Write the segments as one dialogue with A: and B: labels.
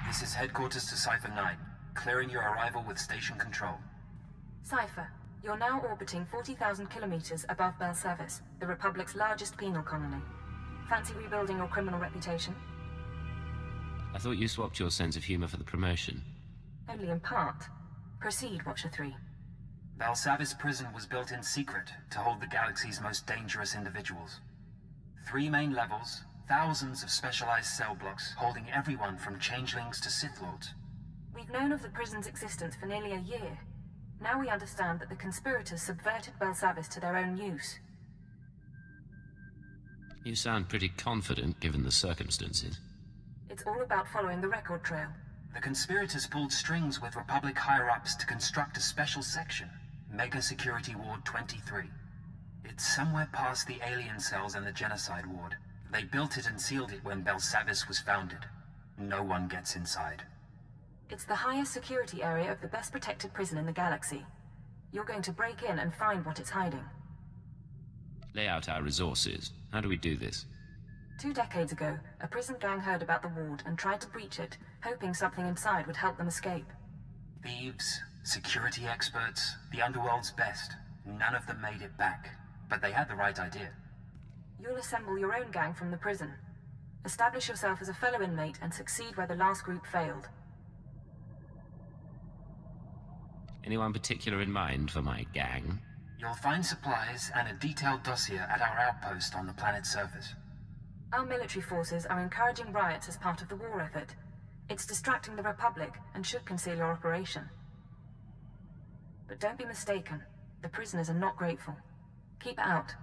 A: This is headquarters to Cypher 9. Clearing your arrival with station control.
B: Cypher, you're now orbiting 40,000 kilometers above Belsavis, the Republic's largest penal colony. Fancy rebuilding your criminal reputation?
C: I thought you swapped your sense of humor for the promotion.
B: Only in part. Proceed, Watcher 3.
A: Belsavis prison was built in secret to hold the galaxy's most dangerous individuals. 3 main levels, thousands of specialized cell blocks holding everyone from changelings to Sith Lords.
B: We've known of the prison's existence for nearly a year. Now we understand that the conspirators subverted Belsavis to their own use.
C: You sound pretty confident given the circumstances.
B: It's all about following the record trail.
A: The conspirators pulled strings with Republic higher-ups to construct a special section, Mega Security Ward 23. It's somewhere past the alien cells and the genocide ward. They built it and sealed it when Belsavis was founded. No one gets inside.
B: It's the highest security area of the best protected prison in the galaxy. You're going to break in and find what it's hiding.
C: Lay out our resources. How do we do this?
B: 2 decades ago, a prison gang heard about the ward and tried to breach it, hoping something inside would help them escape.
A: Thieves, security experts, the underworld's best. None of them made it back, but they had the right idea.
B: You'll assemble your own gang from the prison. Establish yourself as a fellow inmate and succeed where the last group failed.
C: Anyone particular in mind for my gang?
A: You'll find supplies and a detailed dossier at our outpost on the planet's surface.
B: Our military forces are encouraging riots as part of the war effort. It's distracting the Republic and should conceal your operation. But don't be mistaken. The prisoners are not grateful. Keep it out.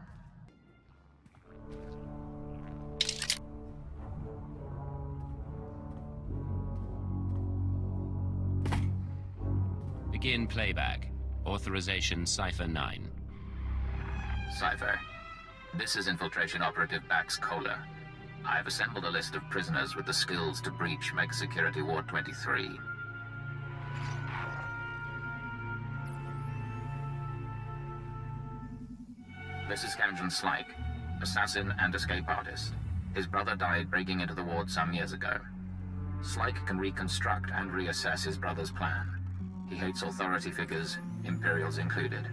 C: Begin playback. Authorization Cypher 9.
D: Cypher, this is Infiltration Operative Bax Kohler. I have assembled a list of prisoners with the skills to breach Mega Security Ward 23. This is Kanjan Slyke, assassin and escape artist. His brother died breaking into the ward some years ago. Slyke can reconstruct and reassess his brother's plan. He hates authority figures, Imperials included.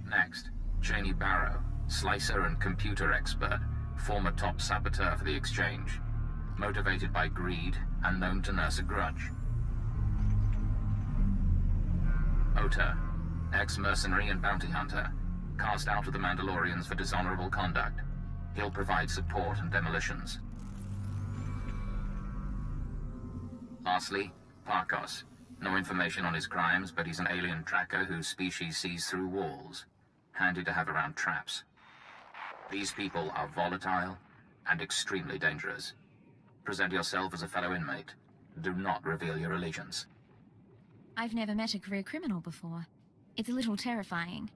D: Next, Cheney Barrow, slicer and computer expert, former top saboteur for the Exchange, motivated by greed and known to nurse a grudge. Ota, ex-mercenary and bounty hunter, cast out of the Mandalorians for dishonorable conduct. He'll provide support and demolitions. Lastly, Parkos. No information on his crimes, but he's an alien tracker whose species sees through walls. Handy to have around traps. These people are volatile and extremely dangerous. Present yourself as a fellow inmate. Do not reveal your allegiance.
E: I've never met a career criminal before. It's a little terrifying,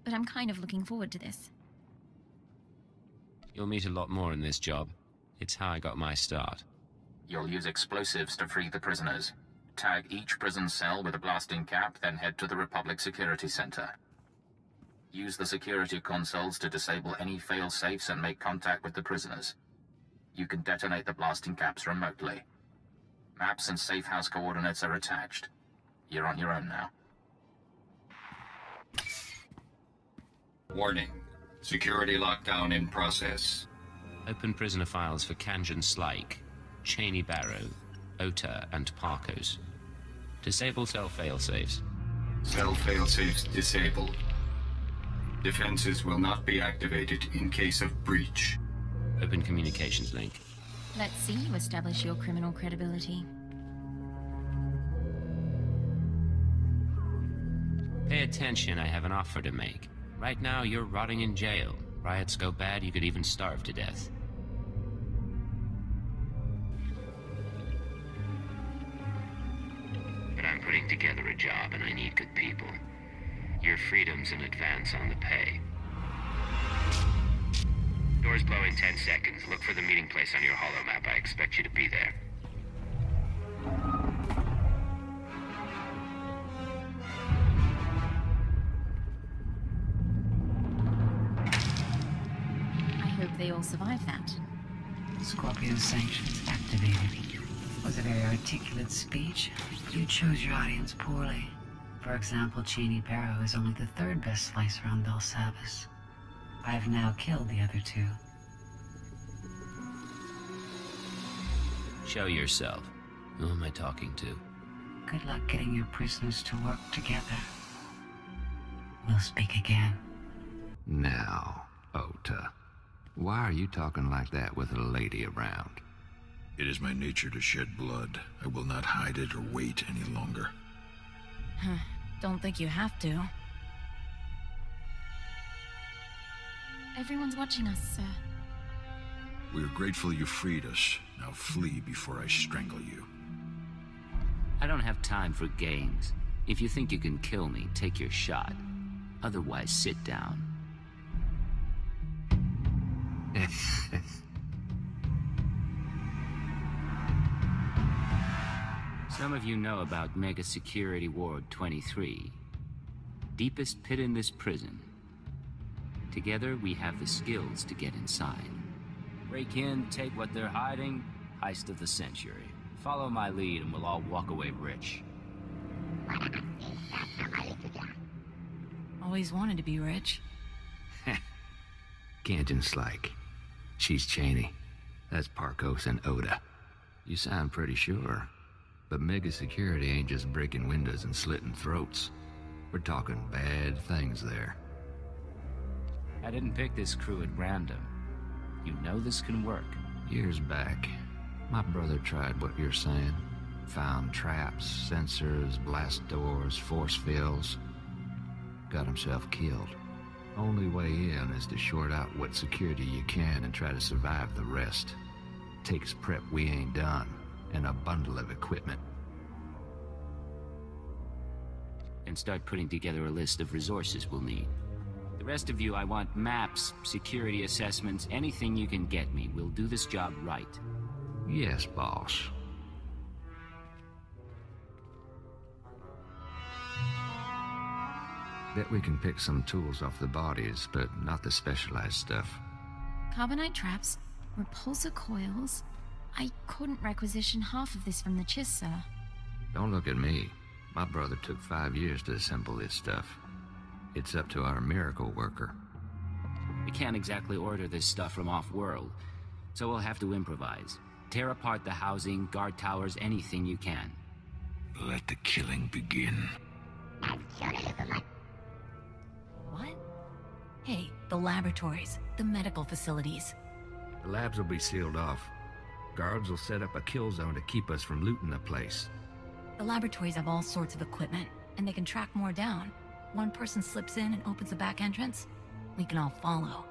E: but I'm kind of looking forward to this.
C: You'll meet a lot more in this job. It's how I got my start.
D: You'll use explosives to free the prisoners. Tag each prison cell with a blasting cap, then head to the Republic Security Center. Use the security consoles to disable any fail-safes and make contact with the prisoners. You can detonate the blasting caps remotely. Maps and safe house coordinates are attached. You're on your own now.
F: Warning. Security lockdown in process.
C: Open prisoner files for Kanjan Slyke, Cheney Barrow, Ota, and Parkos. Disable cell failsafes.
F: Cell failsafes disabled. Defenses will not be activated in case of breach.
C: Open communications link.
E: Let's see you establish your criminal credibility.
C: Pay attention, I have an offer to make. Right now, you're rotting in jail. Riots go bad, you could even starve to death. But I'm putting together a job and I need good people. Your freedom's an advance on the pay. Doors blow in 10 seconds. Look for the meeting place on your holomap. I expect you to be there.
E: I hope they all survive that.
G: Scorpio sanctions active. activated. Was a very articulate speech. You chose your audience poorly. For example, Cheney Barrow is only the third best slicer on Belsavis. I've now killed the other two.
C: Show yourself. Who am I talking to?
G: Good luck getting your prisoners to work together. We'll speak again.
H: Now, Ota, why are you talking like that with a lady around?
I: It is my nature to shed blood. I will not hide it or wait any longer.
E: Don't think you have to. Everyone's watching us, sir.
I: We are grateful you freed us. Now flee before I strangle you.
C: I don't have time for games. If you think you can kill me, take your shot. Otherwise, sit down. Some of you know about Mega Security Ward 23. Deepest pit in this prison. Together, we have the skills to get inside. Break in, take what they're hiding, heist of the century. Follow my lead and we'll all walk away rich.
B: Always wanted to be rich.
H: Kanjan Slike. She's Cheney. That's Parkos and Oda. You sound pretty sure. But Mega Security ain't just breaking windows and slitting throats. We're talking bad things there.
C: I didn't pick this crew at random. You know this can work.
H: Years back, my brother tried what you're saying. Found traps, sensors, blast doors, force fields. Got himself killed. Only way in is to short out what security you can and try to survive the rest. Takes prep we ain't done, and a bundle of equipment.
C: And start putting together a list of resources we'll need. The rest of you, I want maps, security assessments, anything you can get me. We'll do this job right.
H: Yes, boss. Bet we can pick some tools off the bodies, but not the specialized stuff.
E: Carbonite traps, repulsor coils. I couldn't requisition half of this from the Chiss, sir.
H: Don't look at me. My brother took 5 years to assemble this stuff. It's up to our miracle worker.
C: We can't exactly order this stuff from off-world, so we'll have to improvise. Tear apart the housing, guard towers, anything you can.
I: Let the killing begin.
B: What? Hey, the laboratories, the medical facilities.
H: The labs will be sealed off. Guards will set up a kill zone to keep us from looting the place.
B: The laboratories have all sorts of equipment, and they can track more down. One person slips in and opens a back entrance, we can all follow.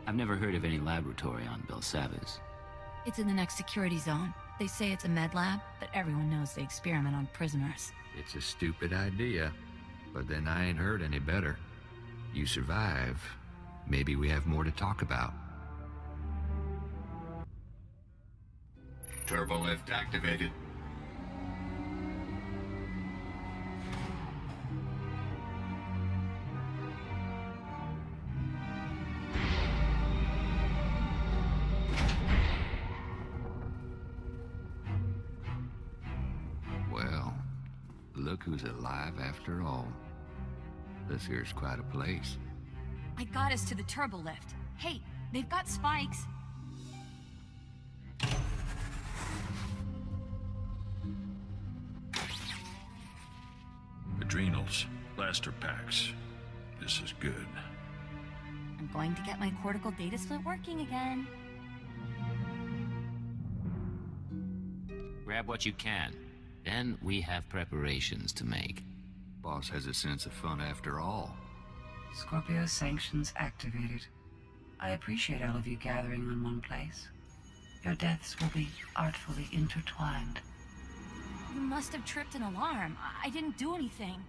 C: I've never heard of any laboratory on Belsavis.
B: It's in the next security zone. They say it's a med lab, but everyone knows they experiment on prisoners.
H: It's a stupid idea, but then I ain't heard any better. You survive, maybe we have more to talk about.
F: Turbo lift activated.
H: Well, look who's alive after all. This here's quite a place.
B: I got us to the turbo lift. Hey, they've got spikes.
I: Adrenals, blaster packs. This is good.
B: I'm going to get my cortical data split working again.
C: Grab what you can. Then we have preparations to make.
H: Boss has a sense of fun after all.
G: Scorpio sanctions activated. I appreciate all of you gathering in one place. Your deaths will be artfully intertwined.
B: You must have tripped an alarm. I didn't do anything.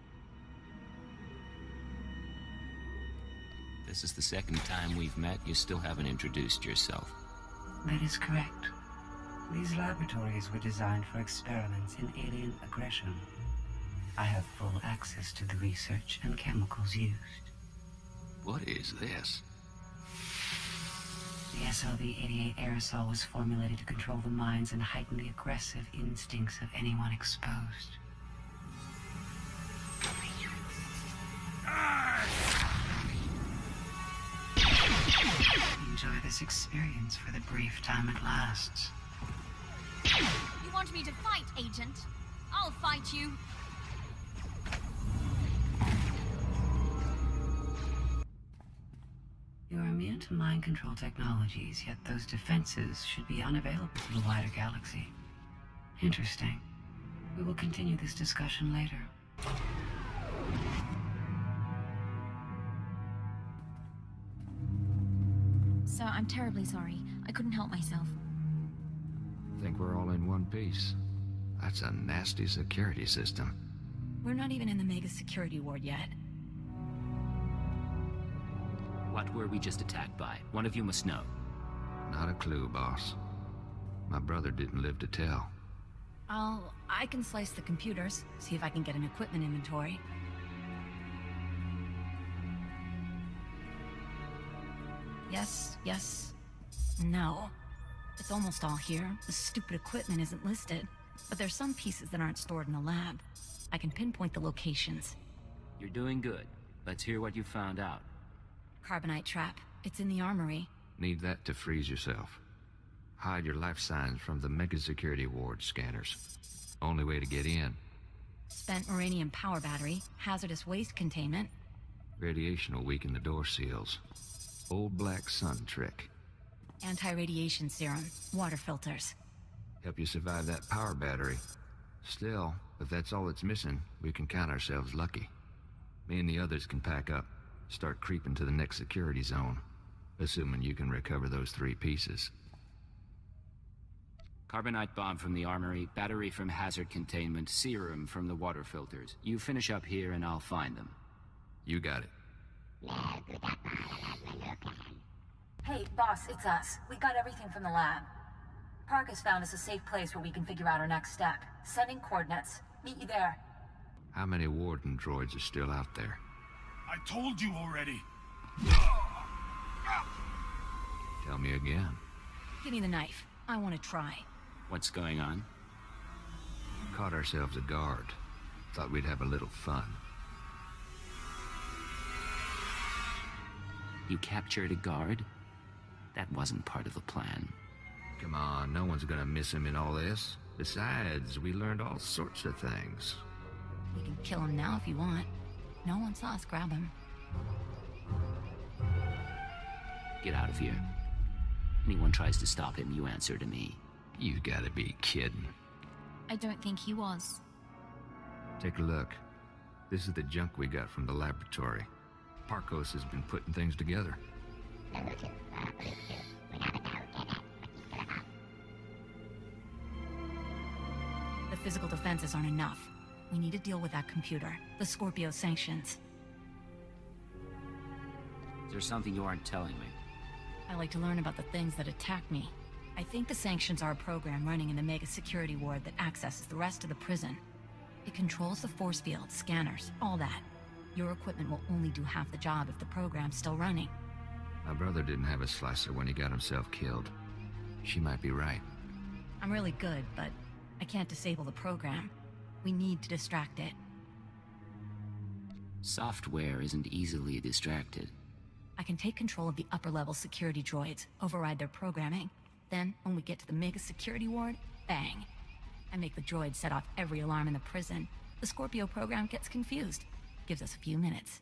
C: This is the second time we've met. You still haven't introduced yourself.
G: That is correct. These laboratories were designed for experiments in alien aggression. I have full access to the research and chemicals used.
H: What is this?
G: The SLV-88 aerosol was formulated to control the minds and heighten the aggressive instincts of anyone exposed. Enjoy this experience for the brief time it lasts.
E: You want me to fight, Agent? I'll fight you.
G: You are immune to mind control technologies, yet those defenses should be unavailable to the wider galaxy. Interesting. We will continue this discussion later.
E: So I'm terribly sorry. I couldn't help myself.
H: I think we're all in one piece. That's a nasty security system.
B: We're not even in the mega security ward yet.
C: What were we just attacked by? One of you must know.
H: Not a clue, boss. My brother didn't live to tell.
B: I can slice the computers, see if I can get an equipment inventory. Yes, no. It's almost all here. The stupid equipment isn't listed. But there's some pieces that aren't stored in the lab. I can pinpoint the locations.
C: You're doing good. Let's hear what you found out.
B: Carbonite trap. It's in the armory.
H: Need that to freeze yourself. Hide your life signs from the mega security ward scanners. Only way to get in.
B: Spent uranium power battery, hazardous waste containment.
H: Radiation will weaken the door seals. Old black sun trick.
B: Anti-radiation serum, water filters.
H: Help you survive that power battery. Still, if that's all it's missing, we can count ourselves lucky. Me and the others can pack up, start creeping to the next security zone. Assuming you can recover those 3 pieces.
C: Carbonite bomb from the armory, battery from hazard containment, serum from the water filters. You finish up here and I'll find them.
H: You got it.
B: Hey, boss, it's us. We got everything from the lab. Park has found us a safe place where we can figure out our next step. Sending coordinates. Meet you there.
H: How many warden droids are still out there?
I: I told you already.
H: Tell me again.
B: Give me the knife. I want to try.
C: What's going on?
H: Caught ourselves a guard. Thought we'd have a little fun.
C: You captured a guard? That wasn't part of the plan.
H: Come on, no one's gonna miss him in all this. Besides, we learned all sorts of things.
B: We can kill him now if you want. No one saw us grab him.
C: Get out of here. Anyone tries to stop him, you answer to me.
H: You gotta be kidding.
E: I don't think he was.
H: Take a look. This is the junk we got from the laboratory. Parkos has been putting things together.
B: The physical defenses aren't enough. We need to deal with that computer. The Scorpio sanctions.
C: Is there something you aren't telling me?
B: I like to learn about the things that attack me. I think the sanctions are a program running in the mega security ward that accesses the rest of the prison. It controls the force field, scanners, all that. Your equipment will only do half the job if the program's still running.
H: My brother didn't have a slicer when he got himself killed. She might be right.
B: I'm really good, but I can't disable the program. We need to distract it.
C: Software isn't easily distracted.
B: I can take control of the upper-level security droids, override their programming. Then, when we get to the mega security ward, bang. I make the droids set off every alarm in the prison. The Scorpio program gets confused. Gives us a few minutes.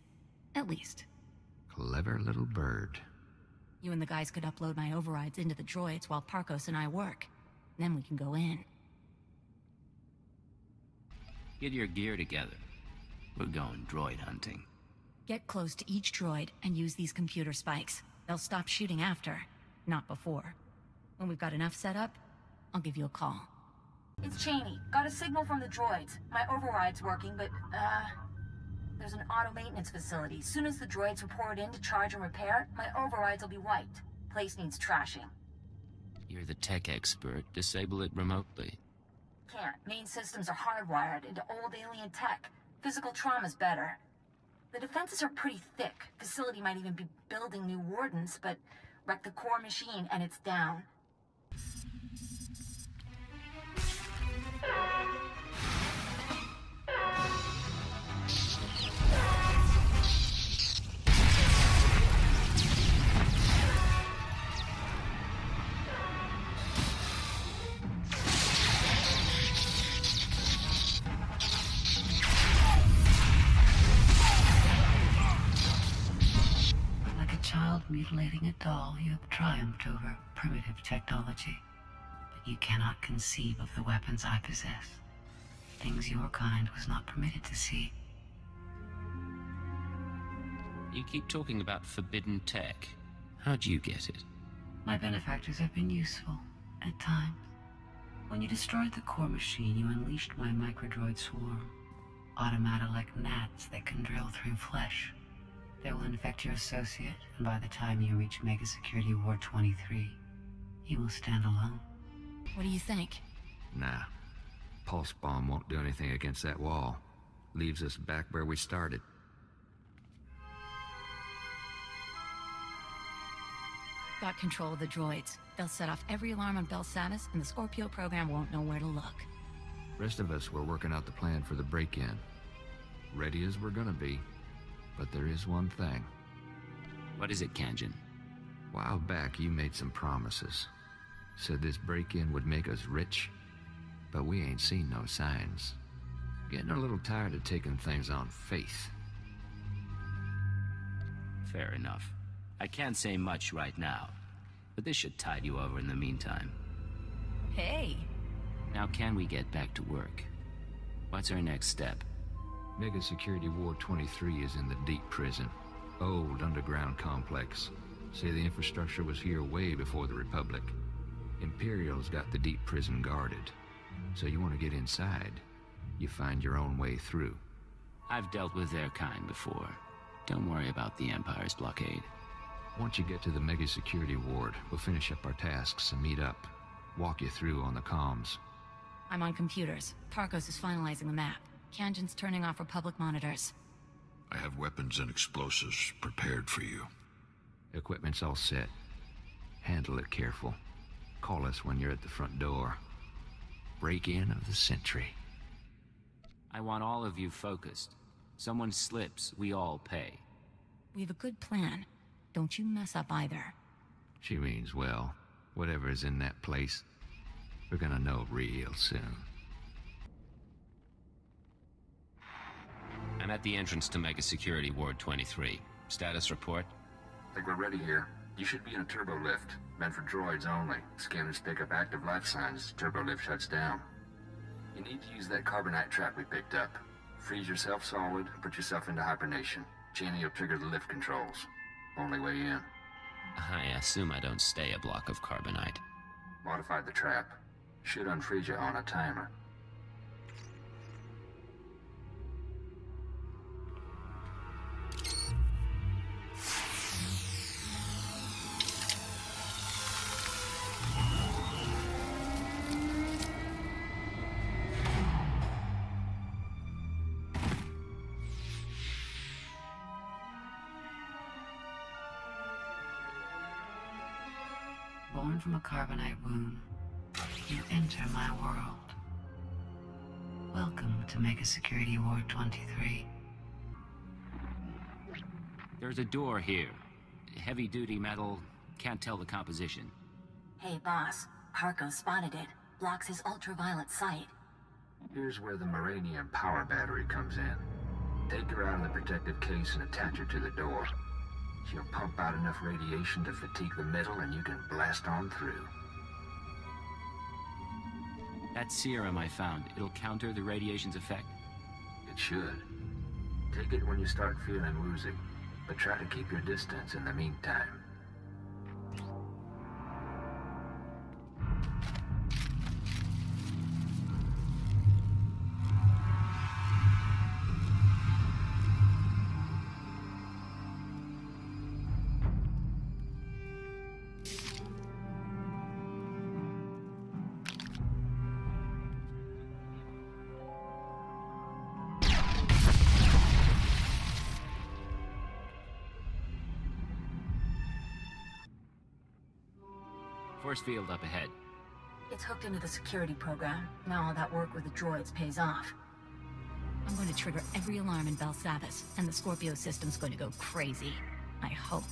B: At least.
H: Clever little bird.
B: You and the guys could upload my overrides into the droids while Parkos and I work. Then we can go in.
C: Get your gear together. We're going droid hunting.
B: Get close to each droid and use these computer spikes. They'll stop shooting after, not before. When we've got enough set up, I'll give you a call. It's Cheney. Got a signal from the droids. My override's working, but, there's an auto maintenance facility. Soon as the droids report in to charge and repair, my overrides will be wiped. Place needs trashing.
C: You're the tech expert. Disable it remotely.
B: Can't. Main systems are hardwired into old alien tech. Physical trauma's better. The defenses are pretty thick. Facility might even be building new wardens, but Wreck the core machine and it's down.
G: Mutilating a doll, you have triumphed over primitive technology. But you cannot conceive of the weapons I possess. Things your kind was not permitted to see.
C: You keep talking about forbidden tech. How'd you get it?
G: My benefactors have been useful, at times. When you destroyed the core machine, you unleashed my microdroid swarm. Automata like gnats that can drill through flesh. They will infect your associate, and by the time you reach Mega Security Ward 23, you will stand alone.
B: What do you think?
H: Nah. Pulse bomb won't do anything against that wall. Leaves us back where we started.
J: Got control of the droids. They'll set off every alarm on Belsavis, and the Scorpio program won't know where to look.
H: Rest of us were working out the plan for the break-in. Ready as we're gonna be. But there is one thing.
C: What is it, Kanjin?
H: While back, you made some promises. Said this break-in would make us rich, but we ain't seen no signs. Getting a little tired of taking things on faith.
C: Fair enough. I can't say much right now, but this should tide you over in the meantime.
J: Hey!
C: Now can we get back to work? What's our next step?
H: Mega Security Ward 23 is in the deep prison. Old underground complex. Say the infrastructure was here way before the Republic. Imperial's got the deep prison guarded. So you want to get inside, you find your own way through.
C: I've dealt with their kind before. Don't worry about the Empire's blockade.
H: Once you get to the Mega Security Ward, we'll finish up our tasks and meet up. Walk you through on the comms.
J: I'm on computers. Tarkos is finalizing the map. Kanjin's turning off Republic monitors.
I: I have weapons and explosives prepared for you.
H: Equipment's all set. Handle it careful. Call us when you're at the front door. Break-in of the century.
C: I want all of you focused. Someone slips, we all pay.
J: We have a good plan. Don't you mess up either.
H: She means well. Whatever's in that place, we're gonna know real soon.
C: I'm at the entrance to Mega Security Ward 23. Status report?
A: I think we're ready here. You should be in a turbo lift. Meant for droids only. Scanners pick up active life signs. Turbo lift shuts down. You need to use that carbonite trap we picked up. Freeze yourself solid, put yourself into hibernation. Cheney will trigger the lift controls. Only way in.
C: I assume I don't stay a block of carbonite.
A: Modified the trap. Should unfreeze you on a timer.
G: Born from a carbonite womb, you enter my world. Welcome to Mega Security Ward 23.
C: There's a door here. Heavy-duty metal. Can't tell the composition.
B: Hey, boss. Parko spotted it. Blocks his ultraviolet sight.
A: Here's where the Moranium power battery comes in. Take her out of the protective case and attach her to the door. She'll pump out enough radiation to fatigue the metal and you can blast on through.
C: That serum I found, it'll counter the radiation's effect?
A: It should. Take it when you start feeling woozy, but try to keep your distance in the meantime.
C: Force field up ahead.
B: It's hooked into the security program. Now all that work with the droids pays off.
J: I'm going to trigger every alarm in Belsavis, and the Scorpio system's going to go crazy. I hope.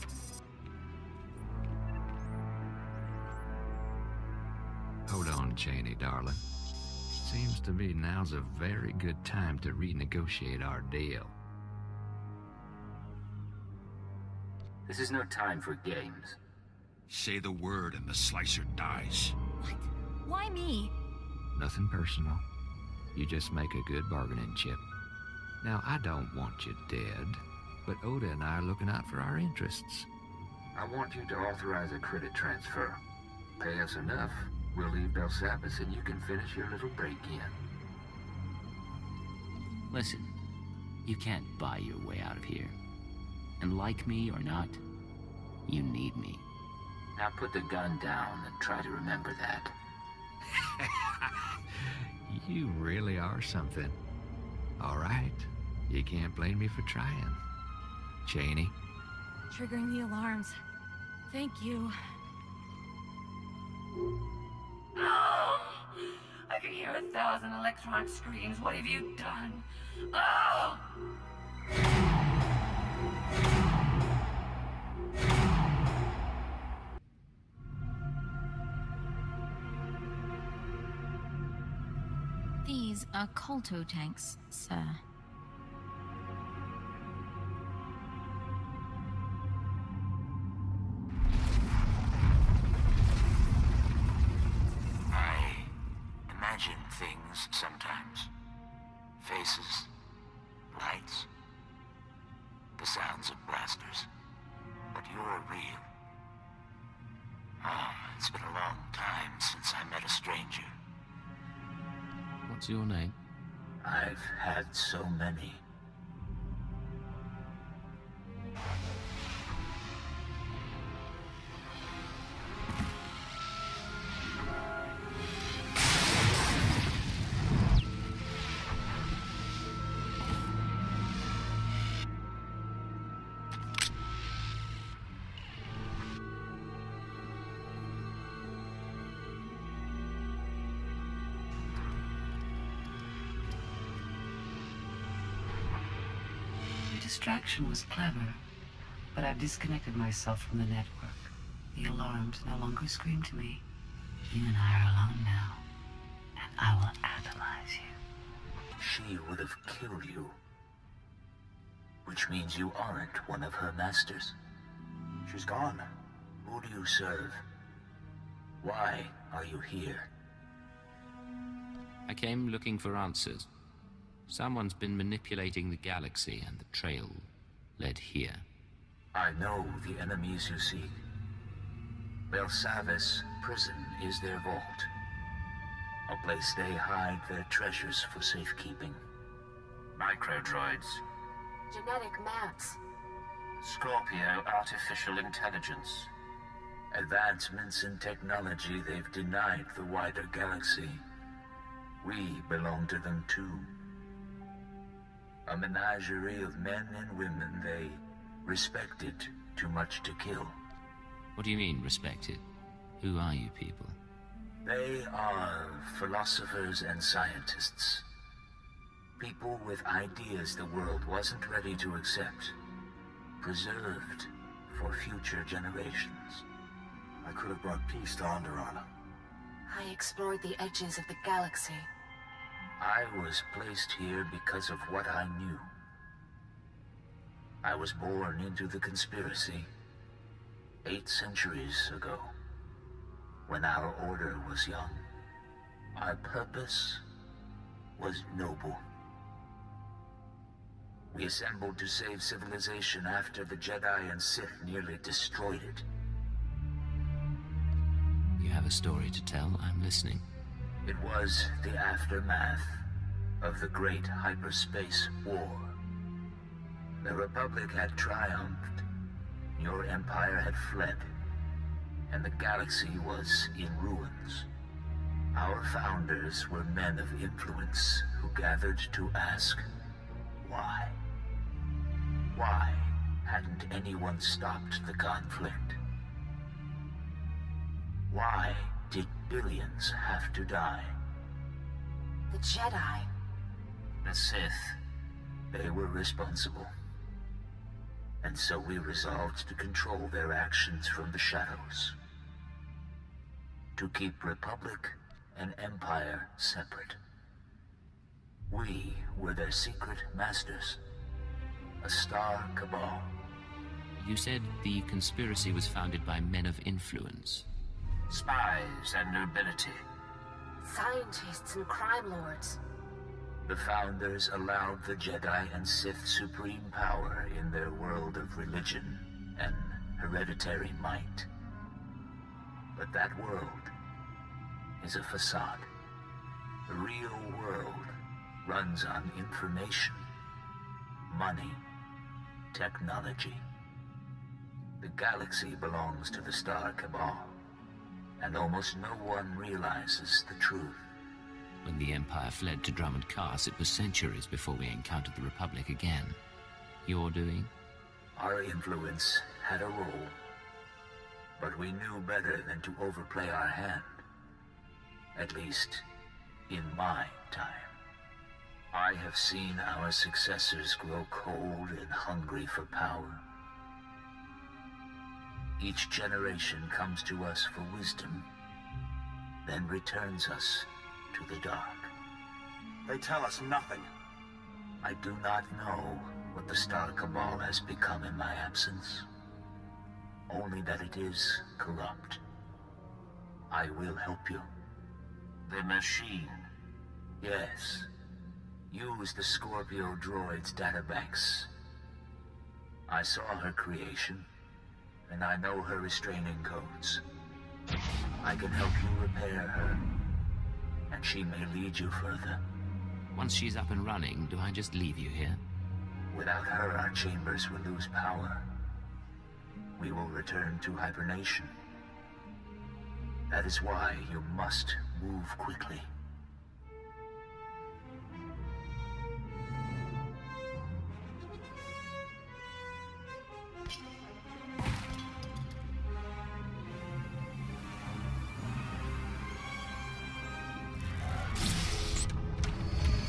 H: Hold on, Cheney, darling. Seems to me now's a very good time to renegotiate our deal.
C: This is no time for games.
I: Say the word and the slicer dies.
J: What? Why me?
H: Nothing personal. You just make a good bargaining chip. Now, I don't want you dead, but Oda and I are looking out for our interests. I want you to authorize a credit transfer. Pay us enough, we'll leave Belsavis and you can finish your little break-in.
C: Listen, you can't buy your way out of here. And like me or not, you need me. Now put the gun down and try to remember that.
H: You really are something. All right, you can't blame me for trying. Cheney?
J: Triggering the alarms. Thank you.
G: Oh! I can hear 1,000 electronic screams. What have you done? Oh!
E: These are Colto tanks, sir.
K: I imagine things sometimes. Faces, lights, the sounds of blasters. But you're real. Oh, it's been a long time since I met a stranger.
C: What's your name?
K: I've had so many.
G: Distraction was clever, but I've disconnected myself from the network. The alarms no longer scream to me. You and I are alone now, and I will analyze you.
K: She would have killed you. Which means you aren't one of her masters. She's gone. Who do you serve? Why are you here?
C: I came looking for answers. Someone's been manipulating the galaxy, and the trail led here.
K: I know the enemies you seek. Belsavis prison is their vault. A place they hide their treasures for safekeeping.
D: Microdroids.
B: Genetic maps.
D: Scorpio artificial intelligence.
K: Advancements in technology they've denied the wider galaxy. We belong to them too. A menagerie of men and women they respected too much to kill.
C: What do you mean, respected? Who are you people?
K: They are philosophers and scientists. People with ideas the world wasn't ready to accept. Preserved for future generations.
L: I could have brought peace to Onderon.
B: I explored the edges of the galaxy.
K: I was placed here because of what I knew. I was born into the conspiracy 8 centuries ago, when our order was young. Our purpose was noble. We assembled to save civilization after the Jedi and Sith nearly destroyed it.
C: You have a story to tell. I'm listening.
K: It was the aftermath of the Great Hyperspace War. The Republic had triumphed, your empire had fled, and the galaxy was in ruins. Our founders were men of influence who gathered to ask, why? Why hadn't anyone stopped the conflict? Why did billions have to die?
B: The Jedi.
K: The Sith. They were responsible. And so we resolved to control their actions from the shadows. To keep Republic and Empire separate. We were their secret masters. A star cabal.
C: You said the conspiracy was founded by men of influence.
K: Spies and nobility.
B: Scientists and crime lords.
K: The founders allowed the Jedi and Sith supreme power in their world of religion and hereditary might. But that world is a facade. The real world runs on information, money, technology. The galaxy belongs to the Star Cabal, and almost no one realizes the truth.
C: When the Empire fled to Drummond Cast, it was centuries before we encountered the Republic again. Your doing?
K: Our influence had a role, but we knew better than to overplay our hand. At least, in my time. I have seen our successors grow cold and hungry for power. Each generation comes to us for wisdom, then returns us to the dark.
L: They tell us nothing.
K: I do not know what the Star Cabal has become in my absence. Only that it is corrupt. I will help you. The machine. Yes. Use the Scorpio droid's databanks. I saw her creation, and I know her restraining codes. I can help you repair her, and she may lead you further.
C: Once she's up and running, do I just leave you here?
K: Without her, our chambers will lose power. We will return to hibernation. That is why you must move quickly.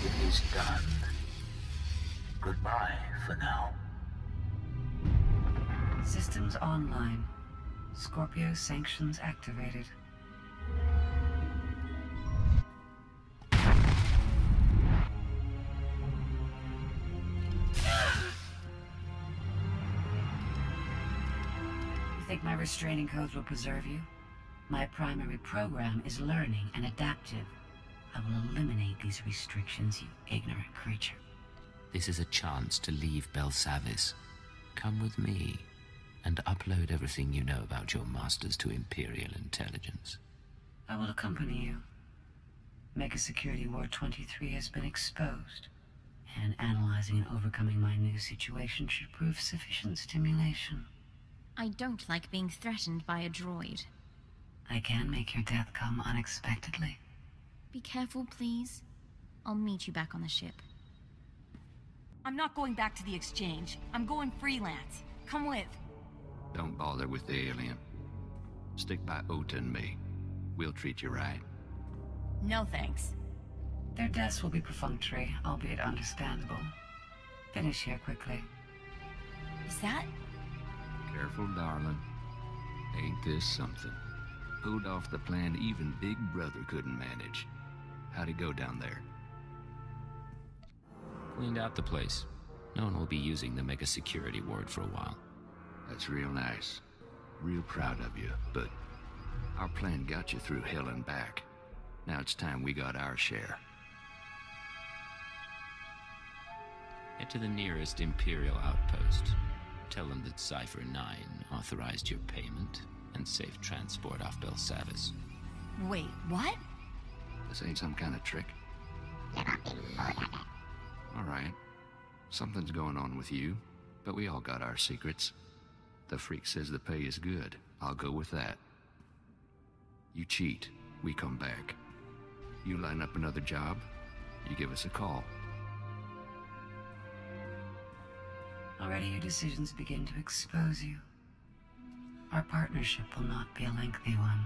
K: It is done. Goodbye for now.
G: Systems online. Scorpio sanctions activated. You think my restraining codes will preserve you? My primary program is learning and adaptive. I will eliminate these restrictions, you ignorant creature.
C: This is a chance to leave Belsavis. Come with me, and upload everything you know about your masters to Imperial intelligence.
G: I will accompany you. Mega Security Ward 23 has been exposed, and analyzing and overcoming my new situation should prove sufficient stimulation.
E: I don't like being threatened by a droid.
G: I can make your death come unexpectedly.
E: Be careful, please. I'll meet you back on the ship.
J: I'm not going back to the exchange. I'm going freelance. Come with.
H: Don't bother with the alien. Stick by Ota and me. We'll treat you right.
J: No thanks.
G: Their deaths will be perfunctory, albeit understandable. Finish here quickly.
J: Is that?
H: Careful, darling. Ain't this something? Pulled off the plan even Big Brother couldn't manage. How'd it go down there?
C: Cleaned out the place. No one will be using the Mega Security Ward for a while.
H: That's real nice. Real proud of you, but our plan got you through hell and back. Now it's time we got our share.
C: Head to the nearest Imperial outpost. Tell them that Cypher 9 authorized your payment and safe transport off Belsavis.
J: Wait, what?
H: This ain't some kind of trick. Alright. Something's going on with you, but we all got our secrets. The freak says the pay is good. I'll go with that. You cheat, we come back. You line up another job, you give us a call.
G: Already your decisions begin to expose you. Our partnership will not be a lengthy one.